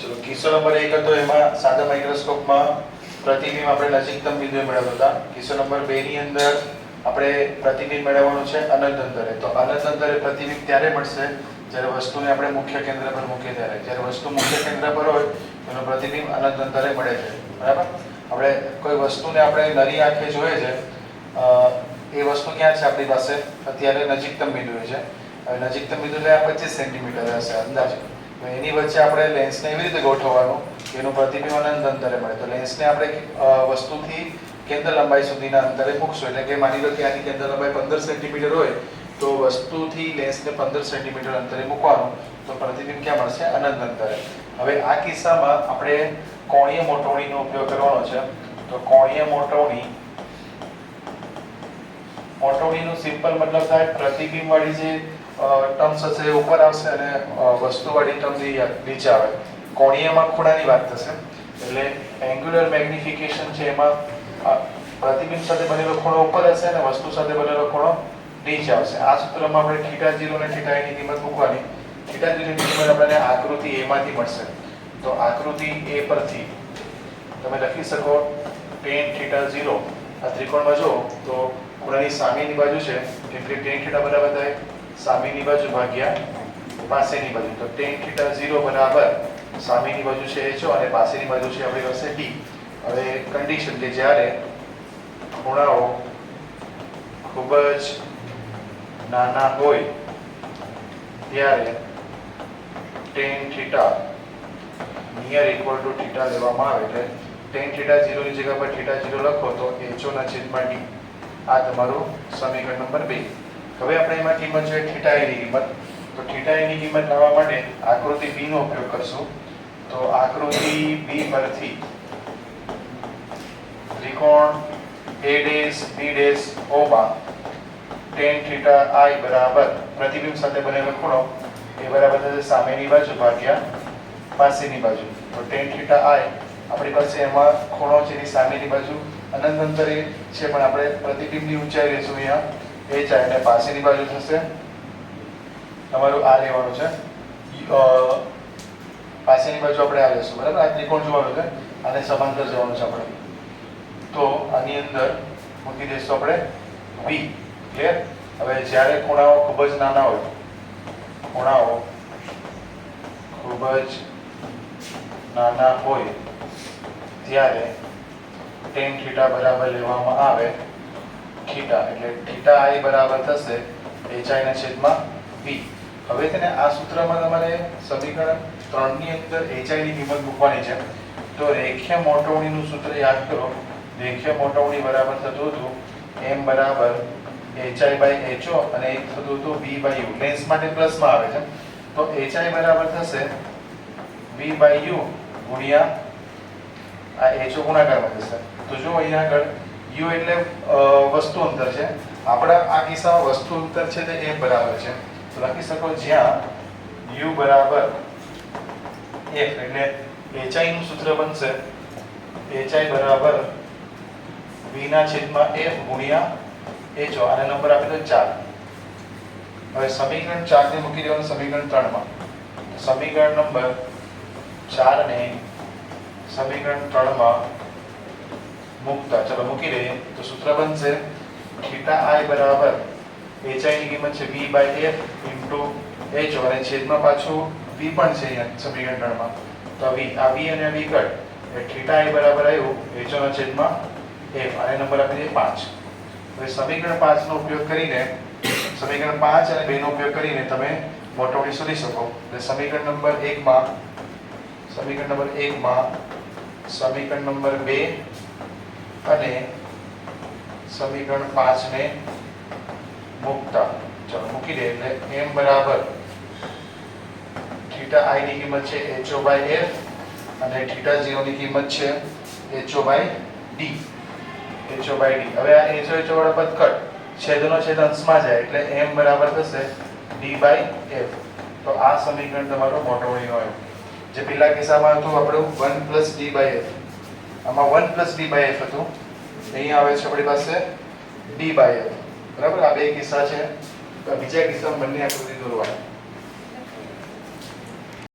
ચલો કિસ્સો નંબર 1 હતો એમાં સાદા માઇક્રોસ્કોપમાં પ્રતિબિંબ આપણે નજીકતમ બિંદુએ મેળવ્યો હતા. કિસ્સો નંબર 2 ની અંદર આપણે પ્રતિબિંબ મેળવવાનું છે અનંત અંતરે. તો અનંત અંતરે પ્રતિબિંબ ત્યારે મળશે જ્યારે વસ્તુને આપણે મુખ્ય કેન્દ્ર પર મૂકીએ ત્યારે. જ્યારે વસ્તુ મુખ્ય કેન્દ્ર પર હોય તેનું પ્રતિબિંબ અનંત અંતરે મળે છે. બરાબર. આપણે કોઈ વસ્તુને આપણે નરી આંખે જોઈએ છે, એ વસ્તુ ક્યાં છે આપણી પાસે? અત્યારે નજીકતમ બિંદુએ છે. હવે નજીકતમ બિંદુ એટલે 25 સેન્ટીમીટર હશે અંદાજે. એની વચ્ચે આપણે લેન્સને એવી રીતે ગોઠવવાનું કે એનું પ્રતિબિંબ અનંત અંતરે મળે. તો લેન્સને આપણે વસ્તુથી કેન્દ્ર લંબાઈ સુધીના અંતરે મૂકશું. એટલે કે માની લો કે આની કેન્દ્ર લંબાઈ 15 સેન્ટીમીટર હોય તો વસ્તુથી લેન્સને 15 સેન્ટીમીટર અંતરે મૂકવાનું, તો પ્રતિબિંબ ક્યાં મળશે? અનંત અંતરે. હવે આ કિસ્સામાં આપણે કોણીય મોટવણીનો ઉપયોગ કરવાનો છે. તો કોણીય મોટવણીનું સિમ્પલ મતલબ થાય પ્રતિબિંબ વાળી જે ટર્મ્સ હશે એ ઉપર આવશે અને વસ્તુવાળી ટર્મ નીચે આવે. કોણીયમાં ખૂણાની વાત થશે. એટલે એંગ્યુલર મેગ્નિફિકેશન છે એમાં પ્રતિબિંબ સાથે બનેલો ખૂણો ઉપર હશે અને વસ્તુ સાથે બનેલો ખૂણો નીચે આવશે. આ સૂત્રમાં આપણે θ0 અને θi ની કિંમત મૂકવાની. θ0 ની કિંમત આપણને આકૃતિ A માંથી મળશે. તો આકૃતિ A પરથી તમે લખી શકો tan θ0. આ ત્રિકોણમાં જો તો ખૂણાની સામેની બાજુ છે એટલે tan θ બરાબર થાય સામેની બાજુ ભાગ્યા પાસેની બાજુ. તો tan θ0 બરાબર સામેની બાજુ છે h અને પાસેની બાજુ છે આપણી પાસે d. હવે કન્ડિશન કે જ્યારે ખૂણાઓ ખૂબ જ નાના હોય ત્યારે tan θ નિયર ઇક્વલ ટુ θ લેવામાં આવે. એટલે tan θ0 ની જગ્યા પર θ0 લખો તો h ના છેદમાં d. આ તમારું સમીકરણ નંબર 2. હવે આપણે એમાં કિંમત જોઈએ θi ની કિંમત. તો θi ની કિંમત લાવવા માટે આકૃતિ B નો ઉપયોગ કરશું. તો આકૃતિ B પરથી ત્રિકોણ ADB Oમાં tan θi બરાબર પ્રતિબિંબ સાથે બનેલો ખૂણો એ બરાબર થશે સામેની બાજુ ભાગ્યા પાસેની બાજુ. તો tan θi આપણી પાસે એમાં ખૂણો છે એની સામેની બાજુ અનંત અંતરે છે પણ આપણે પ્રતિબિંબની ઊંચાઈ લેશું અહીંયા h અને પાસેની બાજુ થશે તમારું આ લેવાનું છે. પાસેની બાજુ આપણે આ લેશું. બરાબર. આ ત્રિકોણ જોવાનું છે અને સમાંતર જવાનું છે આપણે. તો આની અંદર મૂકી દઈશું આપણે b. ક્લિયર. હવે જ્યારે ખૂણાઓ ખૂબ જ નાના હોય, ત્યારે tan θ બરાબર લેવામાં આવે θ. એટલે θi બરાબર થશે hi ના છેદમાં b. હવે તેને આ સૂત્રમાં તમારે સમીકરણ 3 ની અંદર hi ની કિંમત મૂકવાની છે. તો રેખીય મોટવણીનું સૂત્ર યાદ કરો. રેખીય મોટવણી બરાબર થતું હતું m બરાબર hi/ho અને એક થતું હતું v/u. લેન્સ માટે પ્લસમાં આવે છે. તો hi બરાબર થશે v/u ગુણ્યા આ ho ગુણાકારમાં જશે. તો જો અહીંયા આગળ u એટલે વસ્તુ અંતર છે. આપણા આ કિસ્સામાં વસ્તુ અંતર છે તે m બરાબર છે. તો લખી શકો જ્યાં u બરાબર f એટલે hi નું સૂત્ર બનશે hi બરાબર v ના છેદમાં f ગુણ્યા ho. આને નંબર આપી દો 4. હવે સમીકરણ 4 ને મૂકી દેવાનું સમીકરણ 3 માં. સમીકરણ નંબર 4 ને સમીકરણ 3 માં મૂકતા ચલો મૂકી દઈએ તો સૂત્ર બનશે θi બરાબર hi ની કિંમત છે v/f ho અને છેદમાં પાછું v પણ છે અહીંયા સમીકરણ 3 માં. તો v આ v અને v કટ એટલે θi બરાબર આવ્યું ho ના છેદમાં f. આને નંબર આપી દઈએ 5. હવે સમીકરણ 5 નો ઉપયોગ કરીને સમીકરણ 5 અને 2 નો ઉપયોગ કરીને તમે મોટવણી શોધી શકો. એટલે સમીકરણ નંબર 1 માં સમીકરણ નંબર 2 અને સમીકરણ 5 ને મૂકતા ચલો મૂકી દે. એટલે m બરાબર θi ની કિંમત છે ho/f અને θ0 ની કિંમત છે ho/d. હવે આ ho વાળા પદ કટ છેદનો છેદ અંશમાં જાય એટલે m બરાબર થશે d/f. તો આ સમીકરણ તમારું મોટવણીનું આવ્યું. જે પેલા કિસ્સામાં હતું આપણું 1 d/f. આમાં 1 d/f હતું. અહીં આવે છે આપણી પાસે d/f. બરાબર. આ બે કિસ્સા છે. બીજા કિસ્સામાં બંને આકૃતિ દોરવાની.